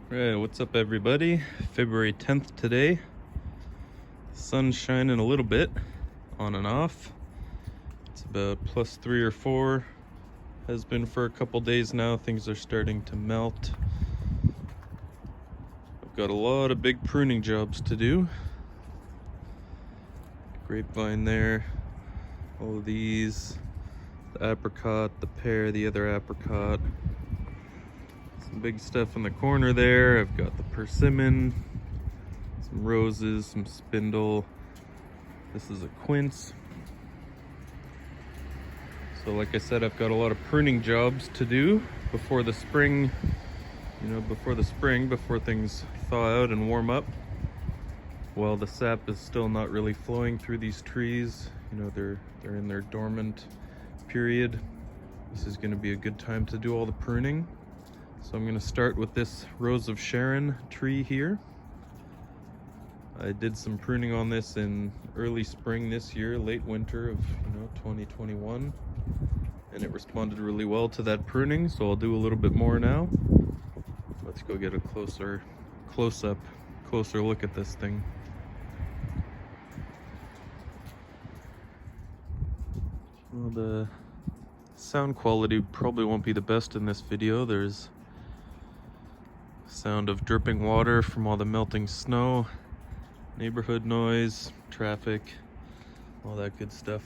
Right, what's up everybody? February 10th today. Sun's shining a little bit, on and off. It's about +3 or 4. Has been for a couple days now. Things are starting to melt. I've got a lot of big pruning jobs to do. Grapevine there, all of these, the apricot, the pear, the other apricot. Some big stuff in the corner there. I've got the persimmon, some roses, some spindle. This is a quince. So like I said, I've got a lot of pruning jobs to do before the spring, before things thaw out and warm up. While the sap is still not really flowing through these trees, they're in their dormant period. This is going to be a good time to do all the pruning. So I'm going to start with this Rose of Sharon tree here. I did some pruning on this in early spring this year, late winter of 2021, and it responded really well to that pruning, so I'll do a little bit more now. Let's go get a closer look at this thing. Well, the sound quality probably won't be the best in this video. There's sound of dripping water from all the melting snow, neighborhood noise, traffic, all that good stuff.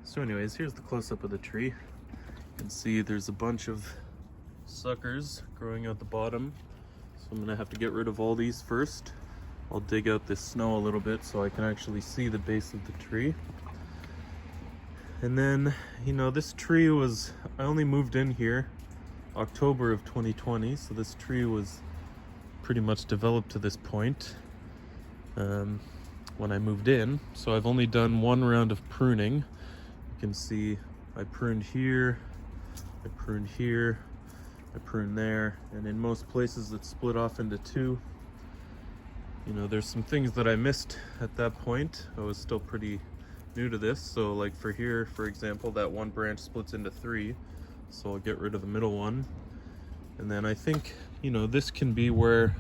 So anyways, here's the close-up of the tree. You can see there's a bunch of suckers growing out the bottom, so I'm gonna have to get rid of all these first. I'll dig out this snow a little bit so I can actually see the base of the tree. And then, this tree I only moved in here October of 2020, so this tree was pretty much developed to this point when I moved in. So I've only done one round of pruning. You can see I pruned here, I pruned here, I pruned there, and in most places it's split off into two. There's some things that I missed at that point. I was still pretty new to this, so like for here, for example, that one branch splits into 3, so I'll get rid of the middle one. And then I think this can be where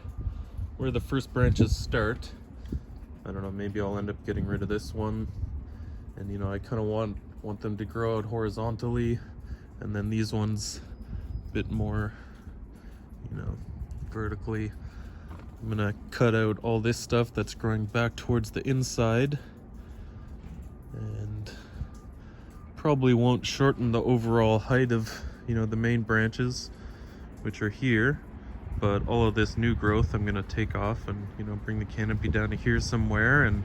the first branches start. I don't know, maybe I'll end up getting rid of this one, and I kind of want them to grow out horizontally, and then these ones a bit more vertically. I'm gonna cut out all this stuff that's growing back towards the inside, and probably won't shorten the overall height of the main branches, which are here, but all of this new growth I'm gonna take off and bring the canopy down to here somewhere and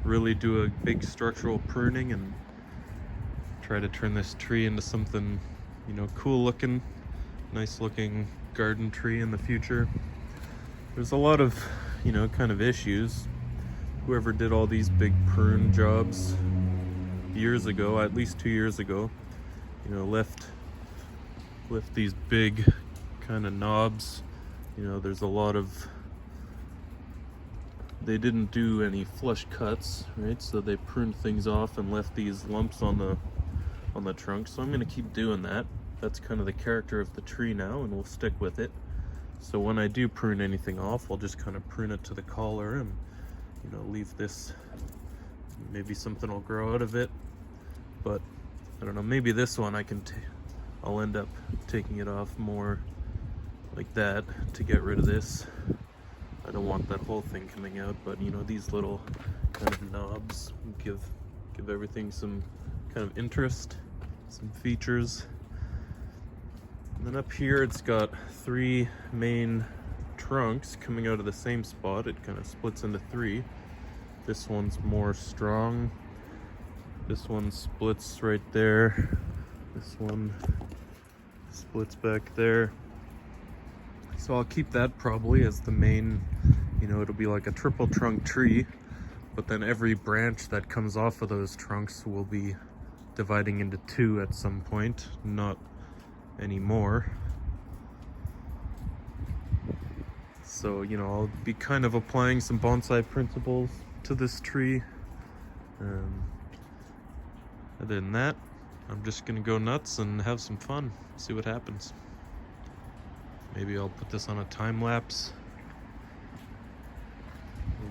really do a big structural pruning and try to turn this tree into something cool looking, nice looking garden tree in the future. There's a lot of kind of issues. Whoever did all these big prune jobs years ago, at least 2 years ago, left these big kind of knobs. There's a lot of, they didn't do any flush cuts, right? So they pruned things off and left these lumps on the trunk. So I'm going to keep doing that. That's kind of the character of the tree now, and we'll stick with it. So when I do prune anything off, I'll just kind of prune it to the collar and leave this. Maybe something will grow out of it, but I don't know, maybe this one I'll end up taking it off more like that to get rid of this. I don't want that whole thing coming out, but these little kind of knobs give everything some kind of interest, some features. And then up here it's got 3 main trunks coming out of the same spot. It kind of splits into 3. This one's more strong. This one splits right there. This one splits back there. So I'll keep that probably as the main, it'll be like a triple trunk tree, but then every branch that comes off of those trunks will be dividing into 2 at some point, not anymore. So I'll be kind of applying some bonsai principles to this tree. Other than that, I'm just gonna go nuts and have some fun, see what happens. Maybe I'll put this on a time lapse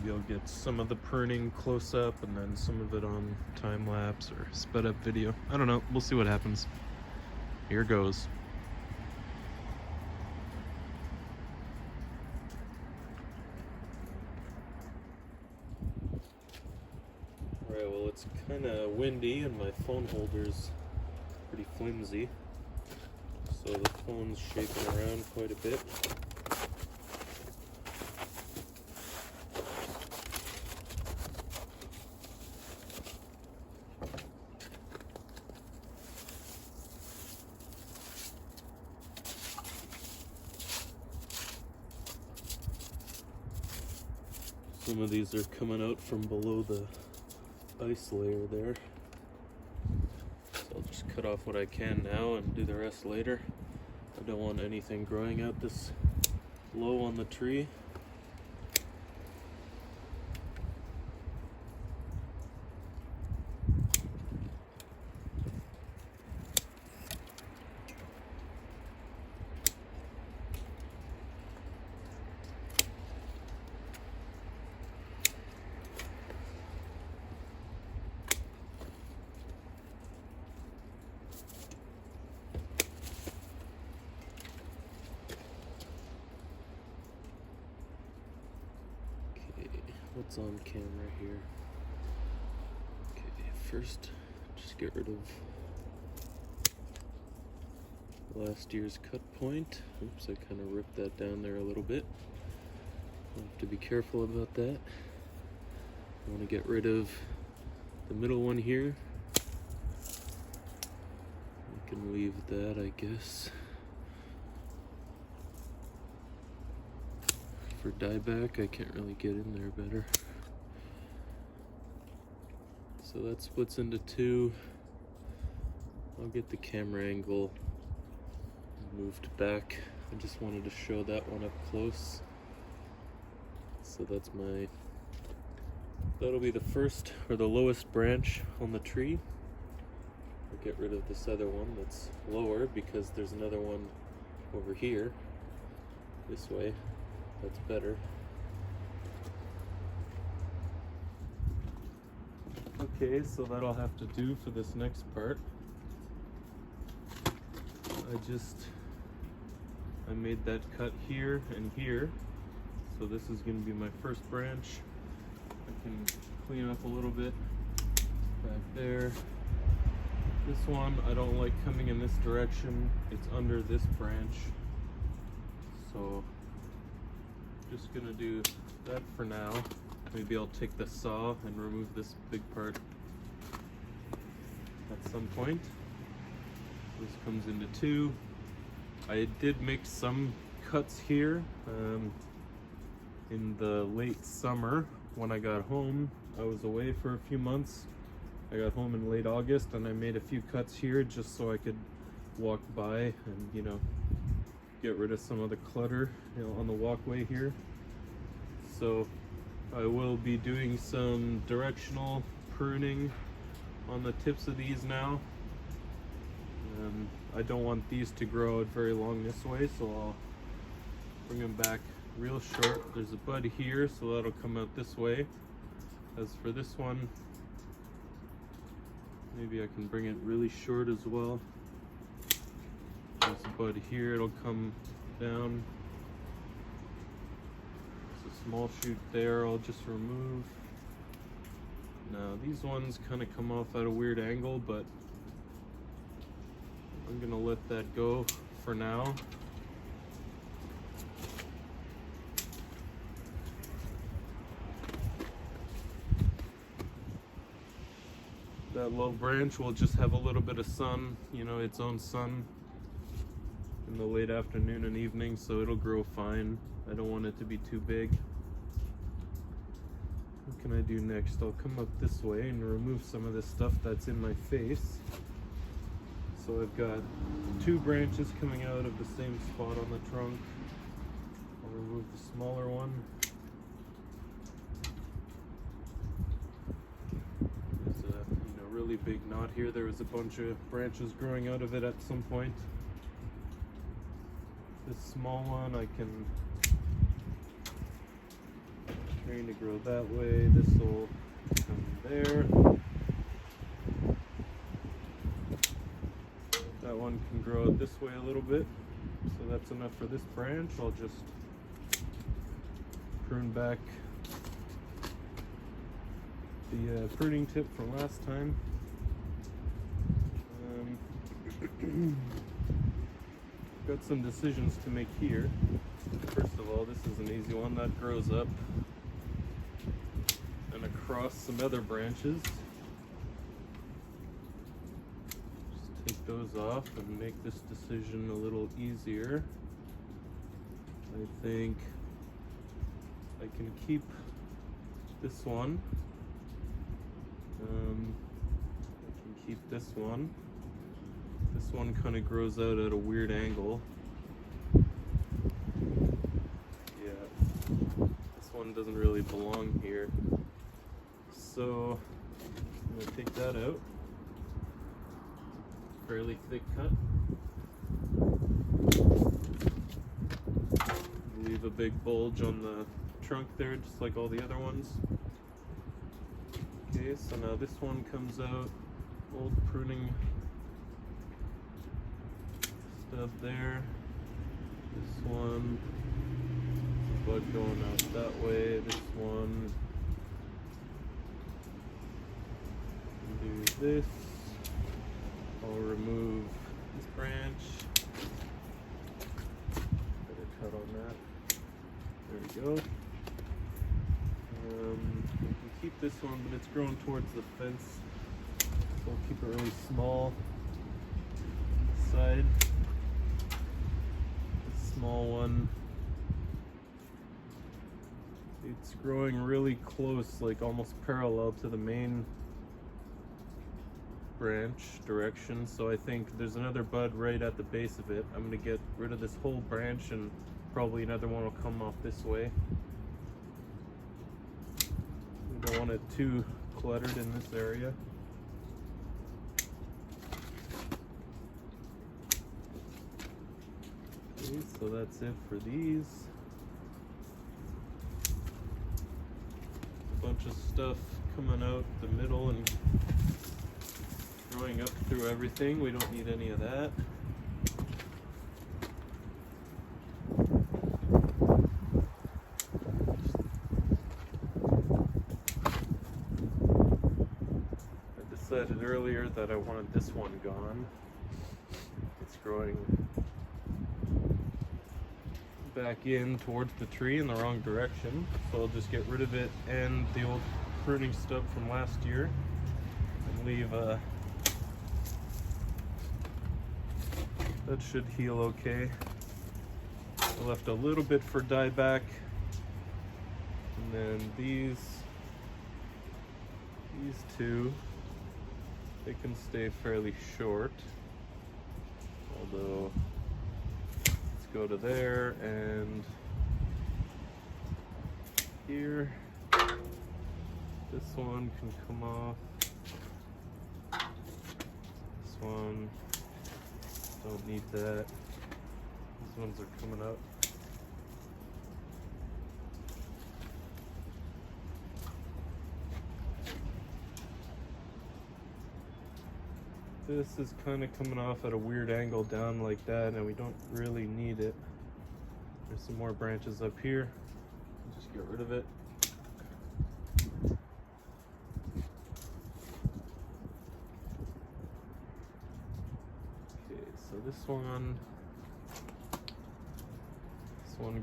Maybe I'll get some of the pruning close up and then some of it on time-lapse or sped up video. I don't know, we'll see what happens. Here goes. Alright, well it's kind of windy and my phone holder's pretty flimsy. So the phone's shaking around quite a bit. Some of these are coming out from below the ice layer there. So I'll just cut off what I can now and do the rest later. I don't want anything growing out this low on the tree. What's on camera here? Okay, first, just get rid of last year's cut point. Oops, I kind of ripped that down there a little bit. I'll have to be careful about that. I want to get rid of the middle one here. I can leave that, I guess. For dieback, I can't really get in there better. So that splits into two. I'll get the camera angle moved back. I just wanted to show that one up close. So that'll be the first or the lowest branch on the tree. I'll get rid of this other one that's lower because there's another one over here this way. That's better. Okay, so that'll have to do for this next part. I made that cut here and here. So this is going to be my first branch. I can clean up a little bit back there. This one, I don't like coming in this direction. It's under this branch. So just gonna do that for now. Maybe I'll take the saw and remove this big part at some point. This comes into two. I did make some cuts here in the late summer when I got home. I was away for a few months. I got home in late August and I made a few cuts here just so I could walk by and, you know, get rid of some of the clutter, you know, on the walkway here. So I will be doing some directional pruning on the tips of these now. I don't want these to grow out very long this way, so I'll bring them back real short. There's a bud here, so that'll come out this way. As for this one, maybe I can bring it really short as well. There's a bud here, it'll come down. There's a small shoot there I'll just remove. Now these ones kind of come off at a weird angle, but I'm gonna let that go for now. That low branch will just have a little bit of sun, you know, its own sun in the late afternoon and evening, so it'll grow fine. I don't want it to be too big. What can I do next? I'll come up this way and remove some of this stuff that's in my face. So I've got two branches coming out of the same spot on the trunk. I'll remove the smaller one. There's a really big knot here. There was a bunch of branches growing out of it at some point. This small one I can Trying to grow that way. This will come there. That one can grow this way a little bit. So that's enough for this branch. I'll just prune back the pruning tip from last time. Got some decisions to make here. First of all, this is an easy one that grows up and across some other branches. Just take those off and make this decision a little easier. I think I can keep this one. I can keep this one. This one kind of grows out at a weird angle. Yeah, this one doesn't really belong here. So I'm gonna take that out. Fairly thick cut. Leave a big bulge on the trunk there, just like all the other ones. Okay, so now this one comes out. Old pruning stub there. This one, bud going out that way. This one, do this. I'll remove this branch. Better cut on that. There we go. We can keep this one, but it's growing towards the fence. So we'll keep it really small. This side. This small one. It's growing really close, like almost parallel to the main branch direction. So I think there's another bud right at the base of it. I'm gonna get rid of this whole branch and probably another one will come off this way. We don't want it too cluttered in this area. Okay, so that's it for these. A bunch of stuff coming out the middle and growing up through everything. We don't need any of that. Decided earlier that I wanted this one gone. It's growing back in towards the tree in the wrong direction, so I'll just get rid of it and the old pruning stub from last year and leave that should heal okay. I left a little bit for dieback, and then these two, they can stay fairly short, although let's go to there and here. This one can come off. This one, don't need that. These ones are coming up. This is kind of coming off at a weird angle down like that, and we don't really need it. There's some more branches up here. Just get rid of it. Okay, so this one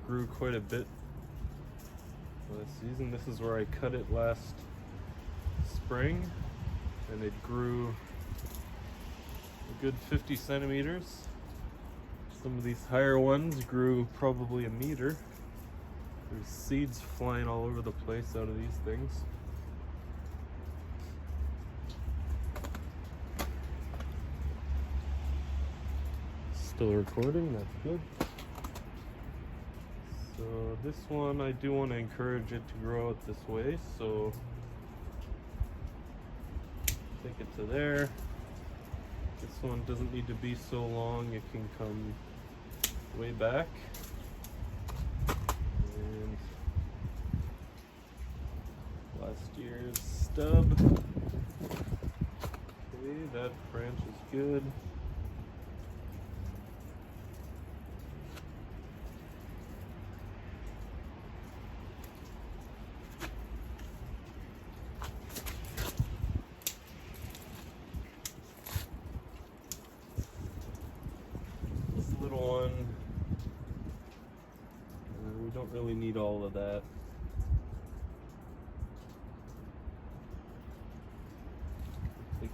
grew quite a bit last season. This is where I cut it last spring, and it grew a good 50 centimeters. Some of these higher ones grew probably a meter. There's seeds flying all over the place out of these things. Still recording, that's good. So this one, I do want to encourage it to grow out this way, so take it to there. This one doesn't need to be so long, it can come way back. And stub. Okay, that branch is good. This little one, we don't really need all of that.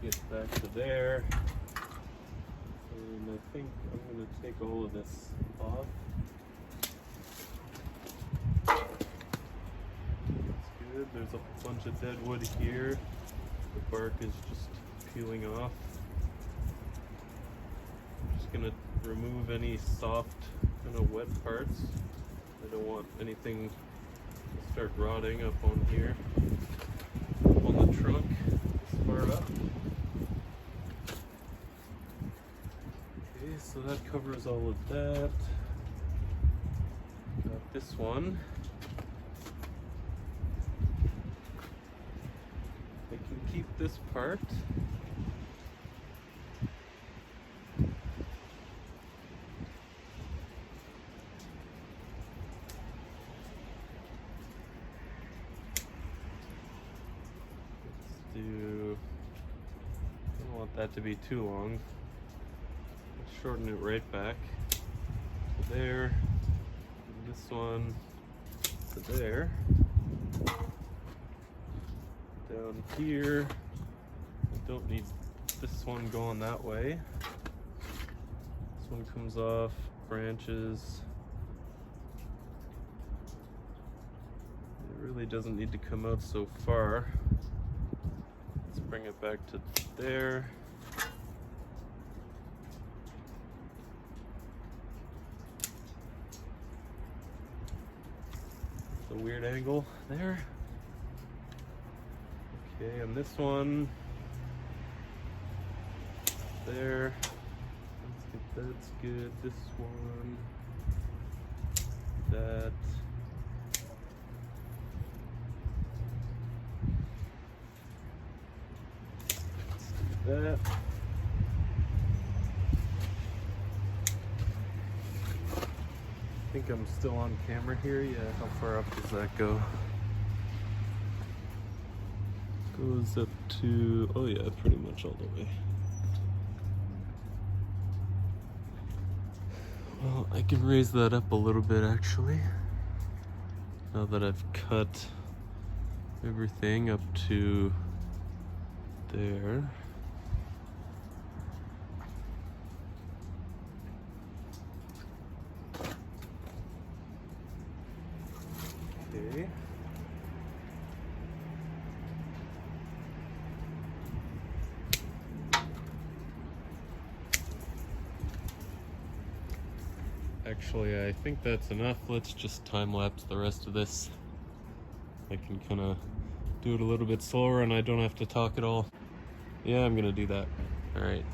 Get back to there, and I think I'm going to take all of this off. That's good. There's a bunch of dead wood here. The bark is just peeling off. I'm just going to remove any soft, kind of wet parts. I don't want anything to start rotting up on here, on the trunk, this far up. So that covers all of that. Got this one. I can keep this part. Let's do, I don't want that to be too long. Shorten it right back to there, and this one to there. Down here, I don't need this one going that way. This one comes off, branches. It really doesn't need to come out so far. Let's bring it back to there. A weird angle there. Okay, and this one there. Let's get that's good. This one, that. Let's do that. I think I'm still on camera here. Yeah, how far up does that go? Goes up to, oh yeah, pretty much all the way. Well, I can raise that up a little bit actually. Now that I've cut everything up to there. Okay. Actually, I think that's enough. Let's just time-lapse the rest of this. I can kind of do it a little bit slower and I don't have to talk at all. Yeah, I'm gonna do that. All right,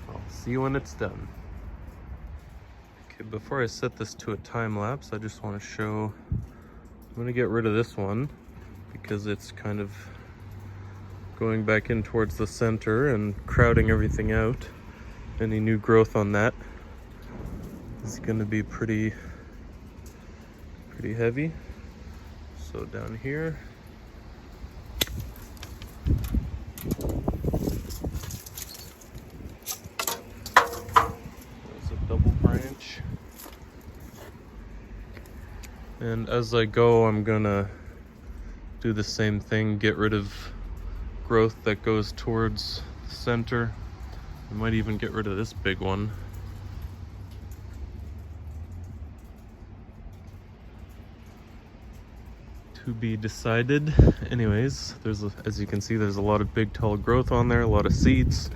I'll see you when it's done. Okay, before I set this to a time-lapse, I just want to show, I'm gonna get rid of this one because it's kind of going back in towards the center and crowding everything out. Any new growth on that is gonna be pretty heavy. So down here, there's a double branch. And as I go, I'm gonna do the same thing, get rid of growth that goes towards the center. I might even get rid of this big one. To be decided. Anyways, as you can see, there's a lot of big tall growth on there, a lot of seeds,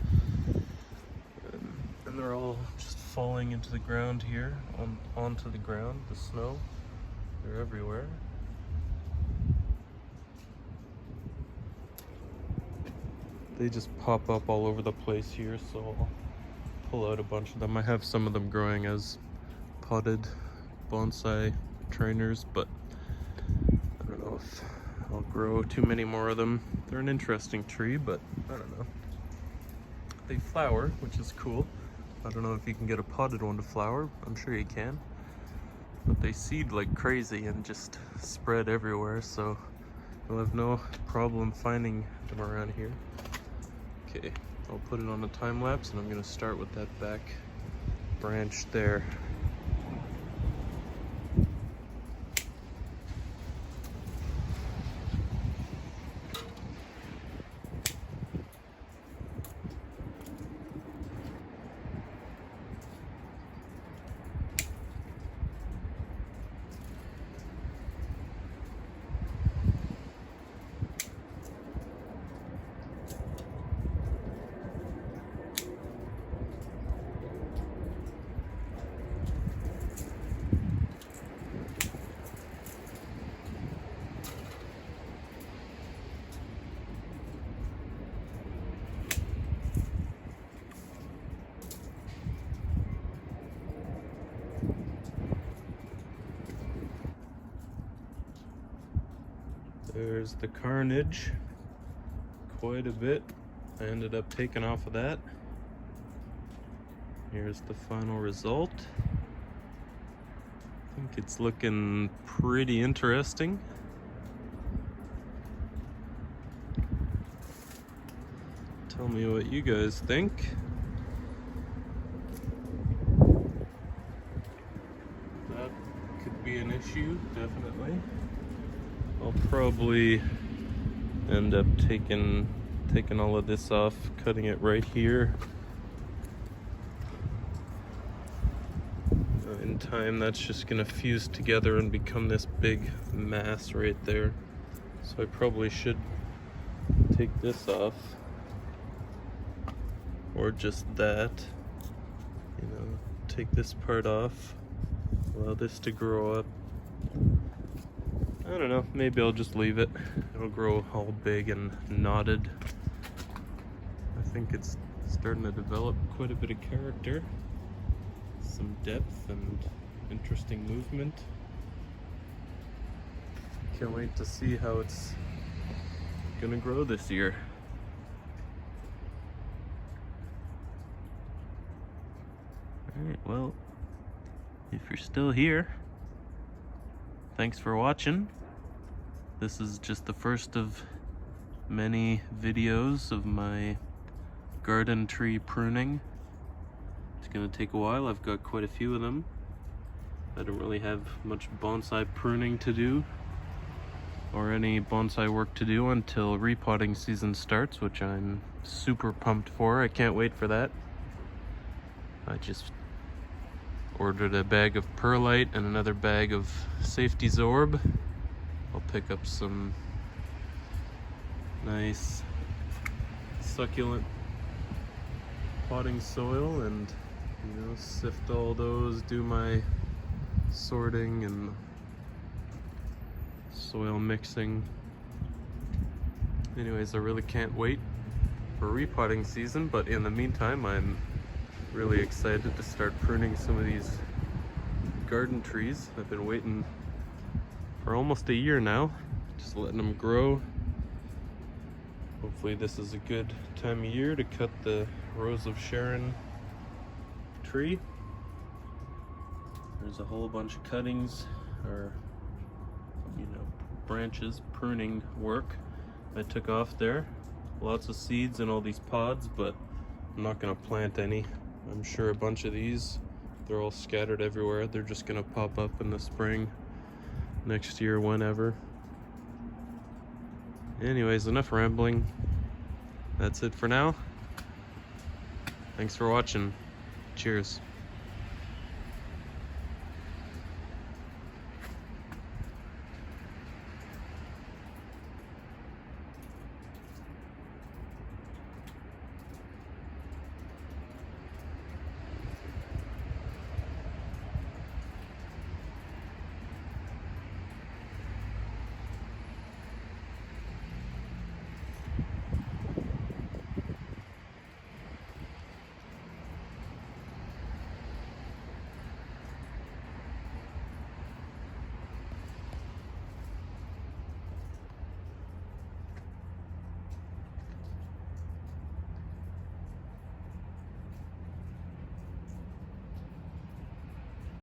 and they're all just falling into the ground here, onto the ground, the snow. They're everywhere. They just pop up all over the place here, so I'll pull out a bunch of them. I have some of them growing as potted bonsai trainers, but I don't know if I'll grow too many more of them. They're an interesting tree, but I don't know. They flower, which is cool. I don't know if you can get a potted one to flower. I'm sure you can. But they seed like crazy and just spread everywhere, so you'll have no problem finding them around here. Okay, I'll put it on a time lapse, and I'm gonna start with that back branch there. There's the carnage, quite a bit. I ended up taking off of that. Here's the final result. I think it's looking pretty interesting. Tell me what you guys think. That could be an issue, definitely. I'll probably end up taking all of this off, cutting it right here. In time, that's just gonna fuse together and become this big mass right there. So I probably should take this off, or just that. You know, take this part off, allow this to grow up. I don't know, maybe I'll just leave it. It'll grow all big and knotted. I think it's starting to develop quite a bit of character, some depth and interesting movement. Can't wait to see how it's gonna grow this year. Alright, well, if you're still here, thanks for watching. This is just the first of many videos of my garden tree pruning. It's gonna take a while. I've got quite a few of them. I don't really have much bonsai pruning to do, or any bonsai work to do until repotting season starts, which I'm super pumped for. I can't wait for that. I just ordered a bag of perlite and another bag of safety zorb. I'll pick up some nice succulent potting soil and, you know, sift all those, do my sorting and soil mixing. Anyways, I really can't wait for repotting season, but in the meantime, I'm really excited to start pruning some of these garden trees. I've been waiting for almost a year now, just letting them grow. Hopefully this is a good time of year to cut the Rose of Sharon tree. There's a whole bunch of cuttings, or, you know, branches, pruning work I took off there. Lots of seeds in all these pods, but I'm not gonna plant any. I'm sure a bunch of these, they're all scattered everywhere. They're just gonna pop up in the spring, next year, whenever. Anyways, enough rambling. That's it for now. Thanks for watching. Cheers.